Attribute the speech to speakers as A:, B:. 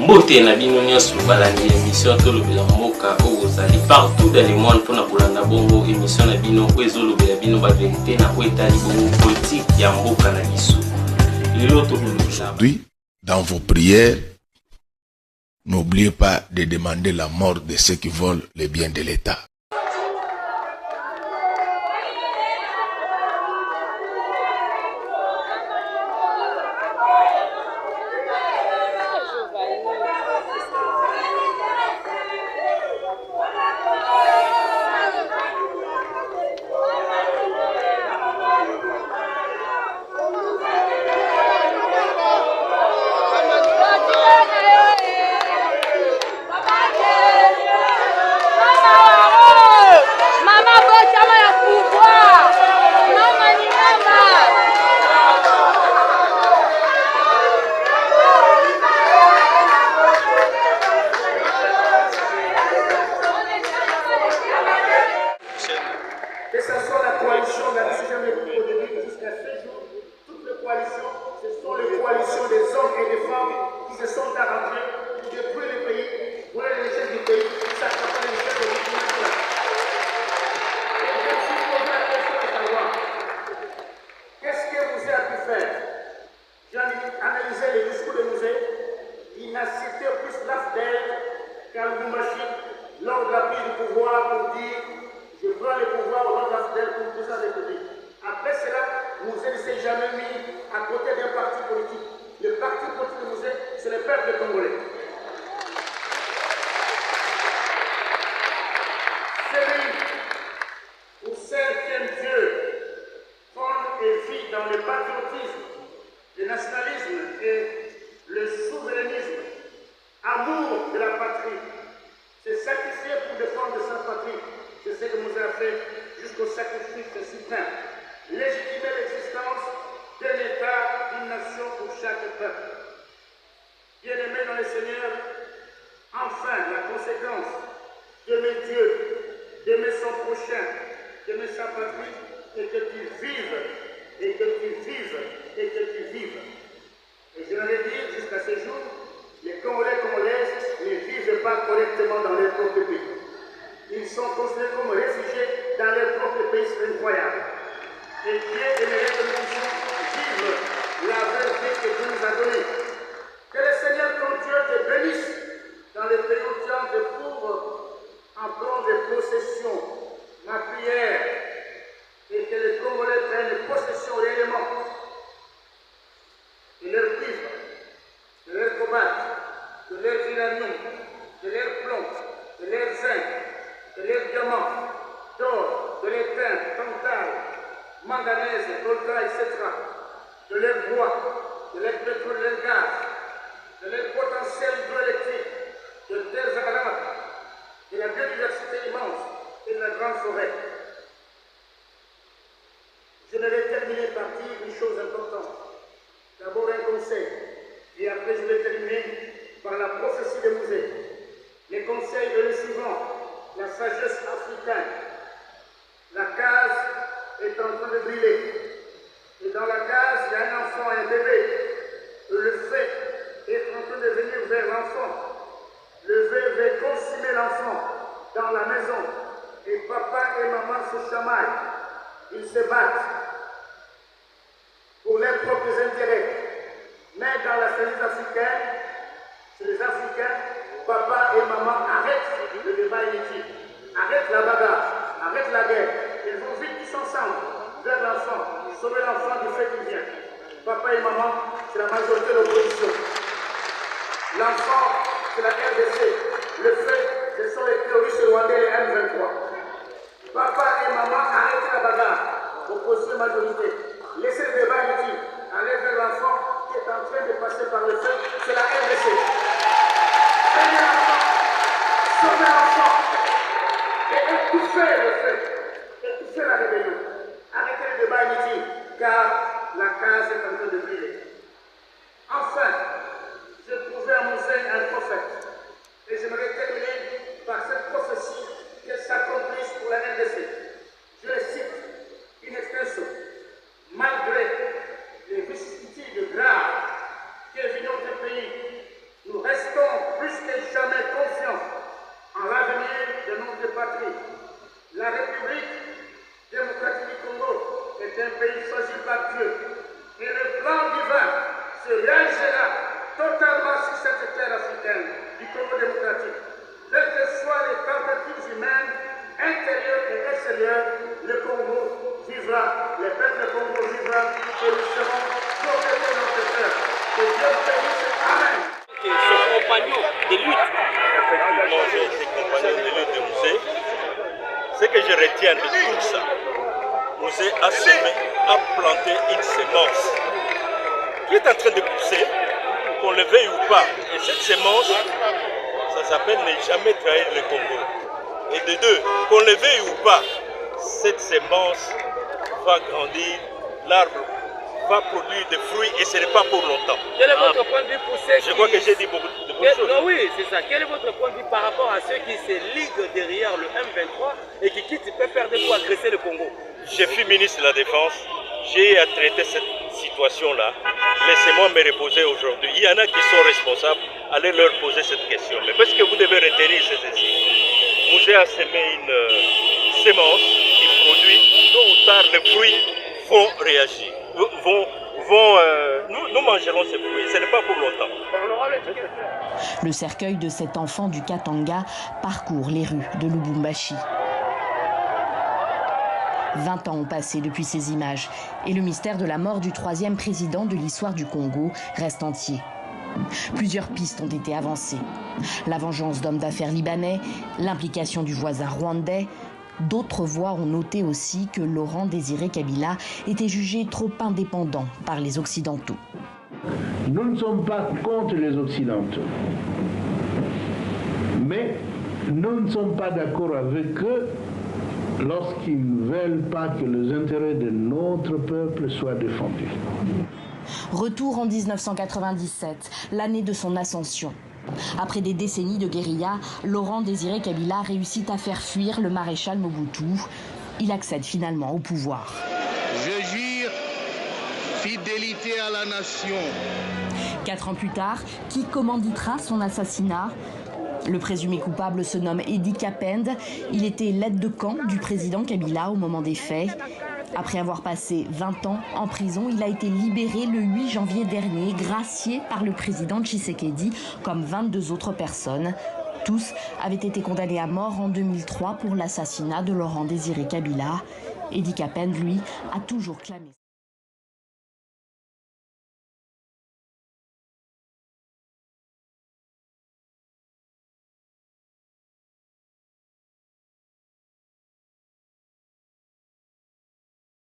A: Mbote na bino nyonso balandi émission tolobela mboka ozali partout dans le monde pona kolanda bongo émission na bino ezolobela bino ba vérité na etali bongo politique ya mboka na biso.
B: Aujourd'hui, dans vos prières, n'oubliez pas de demander la mort de ceux qui volent les biens de l'État.
C: Malgré les vicissitudes graves que vit notre pays, africaine du Congo démocratique. Quelles que soient les tentatives humaines, intérieures et extérieures, le Congo vivra, le peuple du Congo vivra et nous serons protégés de notre terre. Que Dieu bénisse. Amen.
D: Son compagnon de lutte.
E: Effectivement, j'ai été compagnon de lutte de Mouzé. Ce que je retiens de tout ça, Mouzé a semé, a planté une semence qui est en train de pousser, qu'on le veuille ou pas. Et cette semence, ça s'appelle ne jamais trahir le Congo. Et de deux, qu'on le veuille ou pas, cette semence va grandir, l'arbre va produire des fruits et ce n'est pas pour longtemps.
D: Quel est votre point de vue pour ceux
E: Je crois que j'ai dit beaucoup de bonnes choses.
D: Non, oui, c'est ça. Quel est votre point de vue par rapport à ceux qui se liguent derrière le M23 et qui quittent PPRD pour agresser le Congo?
E: Je suis ministre de la Défense, j'ai à traiter cette situation-là. Laissez-moi me reposer aujourd'hui. Il y en a qui sont responsables, allez leur poser cette question. Mais parce que vous devez retenir ceci. Mouzé a semé une semence qui produit, tôt ou tard, les fruits vont réagir. Nous mangerons ces fruits, ce n'est pas pour longtemps.
F: Le cercueil de cet enfant du Katanga parcourt les rues de Lubumbashi. 20 ans ont passé depuis ces images et le mystère de la mort du troisième président de l'histoire du Congo reste entier. Plusieurs pistes ont été avancées. La vengeance d'hommes d'affaires libanais, l'implication du voisin rwandais. D'autres voix ont noté aussi que Laurent Désiré Kabila était jugé trop indépendant par les Occidentaux.
G: Nous ne sommes pas contre les Occidentaux, mais nous ne sommes pas d'accord avec eux lorsqu'ils ne veulent pas que les intérêts de notre peuple soient défendus.
F: Retour en 1997, l'année de son ascension. Après des décennies de guérilla, Laurent Désiré Kabila réussit à faire fuir le maréchal Mobutu. Il accède finalement au pouvoir.
H: Je jure fidélité à la nation.
F: 4 ans plus tard, qui commanditera son assassinat? Le présumé coupable se nomme Edi Kapende. Il était l'aide de camp du président Kabila au moment des faits. Après avoir passé 20 ans en prison, il a été libéré le 8 janvier dernier, gracié par le président Tshisekedi, comme 22 autres personnes. Tous avaient été condamnés à mort en 2003 pour l'assassinat de Laurent Désiré Kabila. Edi Kapende, lui, a toujours clamé.